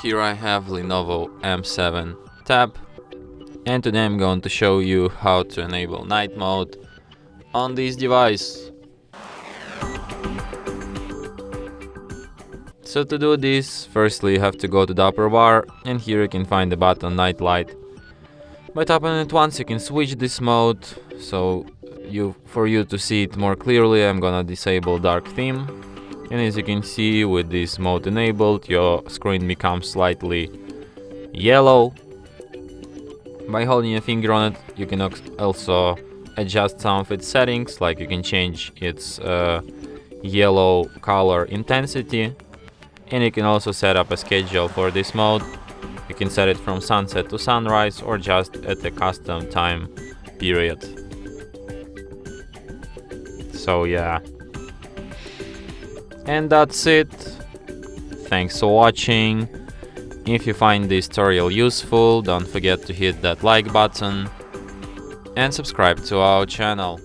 Here I have LENOVO M7 tab, and today I'm going to show you how to enable night mode on this device. So to do this, firstly you have to go to the upper bar, and here you can find the button night light. By tapping it once you can switch this mode, so for you to see it more clearly I'm gonna disable dark theme. And as you can see, with this mode enabled, your screen becomes slightly yellow. By holding your finger on it, you can also adjust some of its settings, like you can change its yellow color intensity. And you can also set up a schedule for this mode. You can set it from sunset to sunrise or just at a custom time period. So yeah. And that's it. Thanks for watching. If you find this tutorial useful, don't forget to hit that like button and subscribe to our channel.